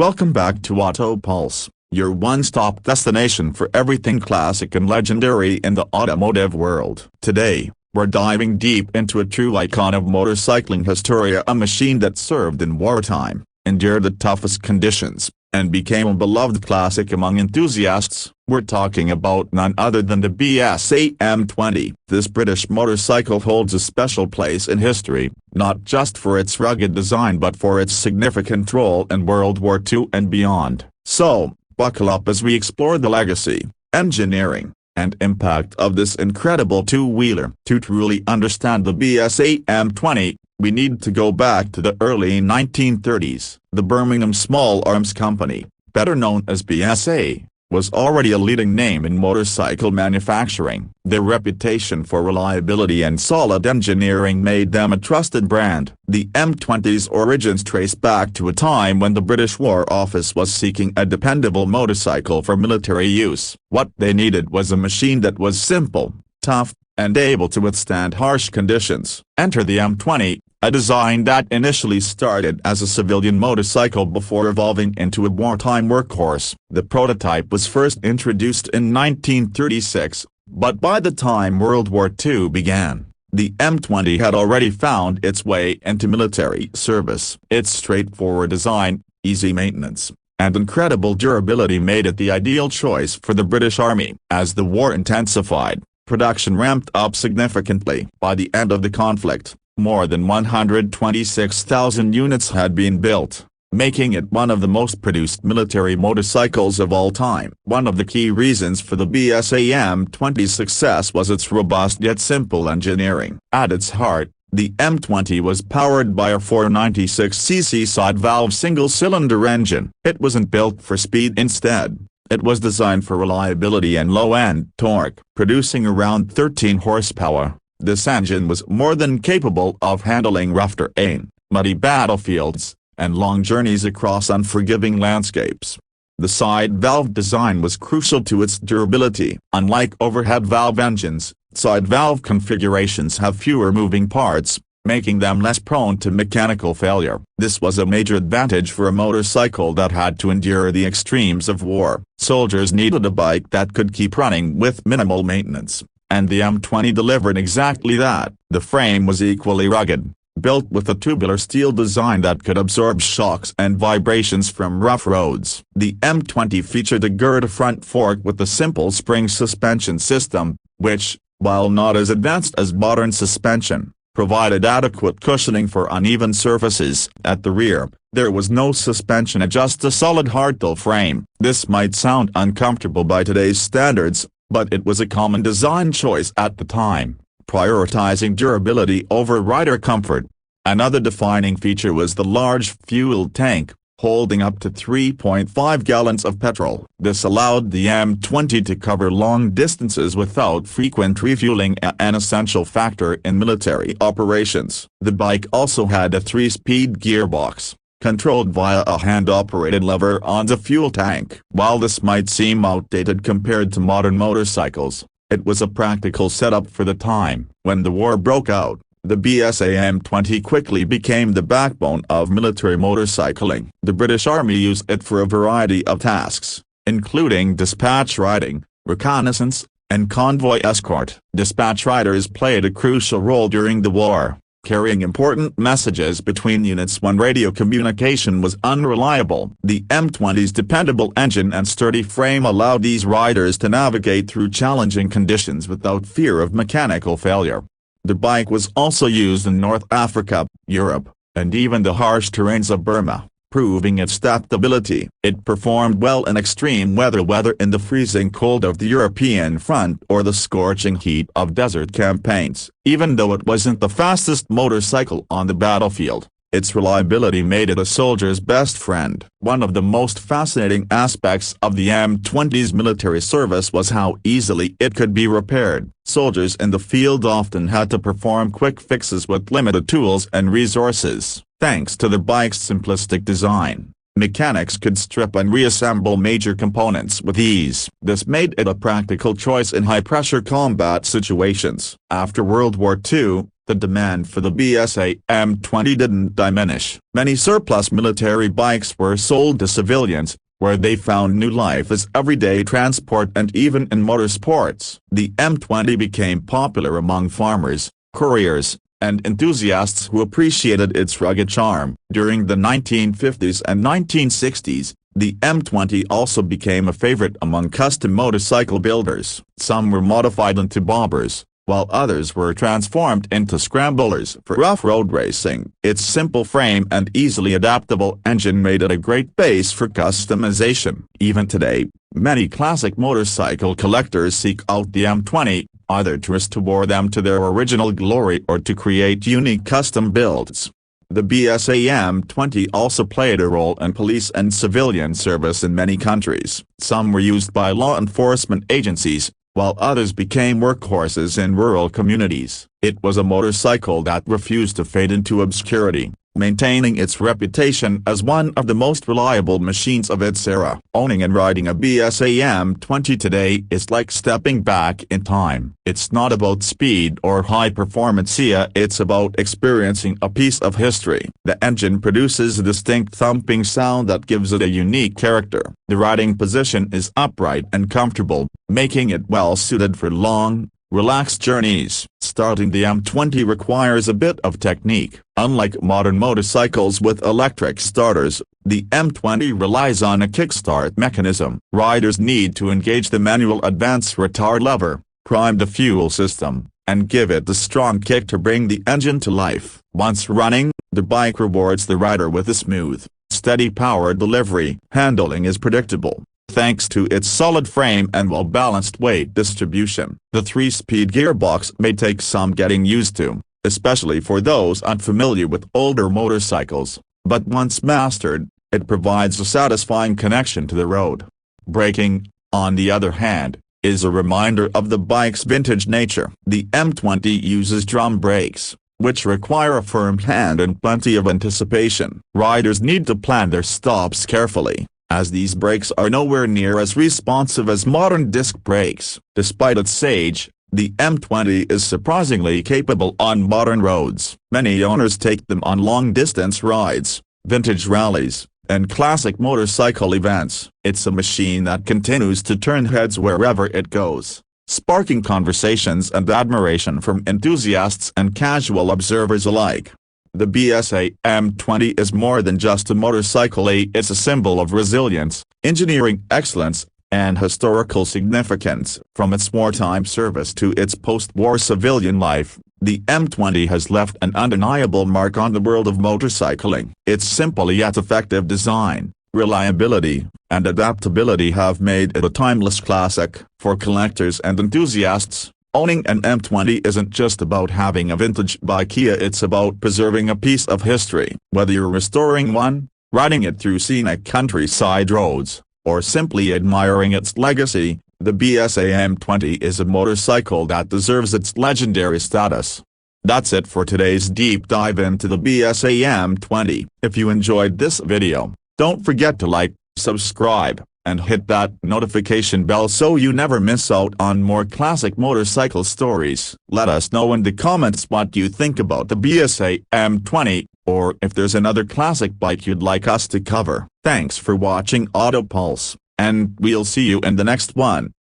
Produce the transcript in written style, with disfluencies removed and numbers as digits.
Welcome back to Auto Pulse, your one-stop destination for everything classic and legendary in the automotive world. Today, we're diving deep into a true icon of motorcycling history, a machine that served in wartime, endured the toughest conditions, and became a beloved classic among enthusiasts. We're talking about none other than the BSA M20. This British motorcycle holds a special place in history, not just for its rugged design but for its significant role in World War II and beyond. So, buckle up as we explore the legacy, engineering, and impact of this incredible two-wheeler. To truly understand the BSA M20, we need to go back to the early 1930s. The Birmingham Small Arms Company, better known as BSA, was already a leading name in motorcycle manufacturing. Their reputation for reliability and solid engineering made them a trusted brand. The M20's origins trace back to a time when the British War Office was seeking a dependable motorcycle for military use. What they needed was a machine that was simple, tough, and able to withstand harsh conditions. Enter the M20, a design that initially started as a civilian motorcycle before evolving into a wartime workhorse. The prototype was first introduced in 1936, but by the time World War II began, the M20 had already found its way into military service. Its straightforward design, easy maintenance, and incredible durability made it the ideal choice for the British Army. As the war intensified, production ramped up significantly. By the end of the conflict, more than 126,000 units had been built, making it one of the most produced military motorcycles of all time. One of the key reasons for the BSA M20's success was its robust yet simple engineering. At its heart, the M20 was powered by a 496cc side-valve single-cylinder engine. It wasn't built for speed. Instead, it was designed for reliability and low-end torque, producing around 13 horsepower. This engine was more than capable of handling rough terrain, muddy battlefields, and long journeys across unforgiving landscapes. The side-valve design was crucial to its durability. Unlike overhead valve engines, side-valve configurations have fewer moving parts, making them less prone to mechanical failure. This was a major advantage for a motorcycle that had to endure the extremes of war. Soldiers needed a bike that could keep running with minimal maintenance, and the M20 delivered exactly that. The frame was equally rugged, built with a tubular steel design that could absorb shocks and vibrations from rough roads. The M20 featured a girder front fork with a simple spring suspension system, which, while not as advanced as modern suspension, provided adequate cushioning for uneven surfaces. At the rear, there was no suspension, just a solid hardtail frame. This might sound uncomfortable by today's standards, but it was a common design choice at the time, prioritizing durability over rider comfort. Another defining feature was the large fuel tank, holding up to 3.5 gallons of petrol. This allowed the M20 to cover long distances without frequent refueling, an essential factor in military operations. The bike also had a 3-speed gearbox, controlled via a hand-operated lever on the fuel tank. While this might seem outdated compared to modern motorcycles, it was a practical setup for the time. When the war broke out, the BSA M20 quickly became the backbone of military motorcycling. The British Army used it for a variety of tasks, including dispatch riding, reconnaissance, and convoy escort. Dispatch riders played a crucial role during the war, carrying important messages between units when radio communication was unreliable. The M20's dependable engine and sturdy frame allowed these riders to navigate through challenging conditions without fear of mechanical failure. The bike was also used in North Africa, Europe, and even the harsh terrains of Burma, proving its adaptability. It performed well in extreme weather, whether in the freezing cold of the European front or the scorching heat of desert campaigns. Even though it wasn't the fastest motorcycle on the battlefield, its reliability made it a soldier's best friend. One of the most fascinating aspects of the M20's military service was how easily it could be repaired. Soldiers in the field often had to perform quick fixes with limited tools and resources. Thanks to the bike's simplistic design, mechanics could strip and reassemble major components with ease. This made it a practical choice in high-pressure combat situations. After World War II, the demand for the BSA M20 didn't diminish. Many surplus military bikes were sold to civilians, where they found new life as everyday transport and even in motorsports. The M20 became popular among farmers, couriers, and enthusiasts who appreciated its rugged charm. During the 1950s and 1960s, the M20 also became a favorite among custom motorcycle builders. Some were modified into bobbers, while others were transformed into scramblers for rough road racing. Its simple frame and easily adaptable engine made it a great base for customization. Even today, many classic motorcycle collectors seek out the M20, either to restore them to their original glory or to create unique custom builds. The BSA M20 also played a role in police and civilian service in many countries. Some were used by law enforcement agencies, while others became workhorses in rural communities. It was a motorcycle that refused to fade into obscurity, maintaining its reputation as one of the most reliable machines of its era. Owning and riding a BSA M20 today is like stepping back in time. It's not about speed or high performance, it's about experiencing a piece of history. The engine produces a distinct thumping sound that gives it a unique character. The riding position is upright and comfortable, making it well suited for long, relaxed journeys. Starting the M20 requires a bit of technique. Unlike modern motorcycles with electric starters, the M20 relies on a kickstart mechanism. Riders need to engage the manual advance retard lever, prime the fuel system, and give it a strong kick to bring the engine to life. Once running, the bike rewards the rider with a smooth, steady power delivery. Handling is predictable, thanks to its solid frame and well-balanced weight distribution. The 3-speed gearbox may take some getting used to, especially for those unfamiliar with older motorcycles, but once mastered, it provides a satisfying connection to the road. Braking, on the other hand, is a reminder of the bike's vintage nature. The M20 uses drum brakes, which require a firm hand and plenty of anticipation. Riders need to plan their stops carefully, as these brakes are nowhere near as responsive as modern disc brakes. Despite its age, the M20 is surprisingly capable on modern roads. Many owners take them on long-distance rides, vintage rallies, and classic motorcycle events. It's a machine that continues to turn heads wherever it goes, sparking conversations and admiration from enthusiasts and casual observers alike. The BSA M20 is more than just a motorcycle, it's a symbol of resilience, engineering excellence, and historical significance. From its wartime service to its post-war civilian life, the M20 has left an undeniable mark on the world of motorcycling. Its simple yet effective design, reliability, and adaptability have made it a timeless classic. For collectors and enthusiasts, owning an M20 isn't just about having a vintage bike, it's about preserving a piece of history. Whether you're restoring one, riding it through scenic countryside roads, or simply admiring its legacy, the BSA M20 is a motorcycle that deserves its legendary status. That's it for today's deep dive into the BSA M20. If you enjoyed this video, don't forget to like, subscribe, and hit that notification bell so you never miss out on more classic motorcycle stories. Let us know in the comments what you think about the BSA M20, or if there's another classic bike you'd like us to cover. Thanks for watching Auto Pulse, and we'll see you in the next one.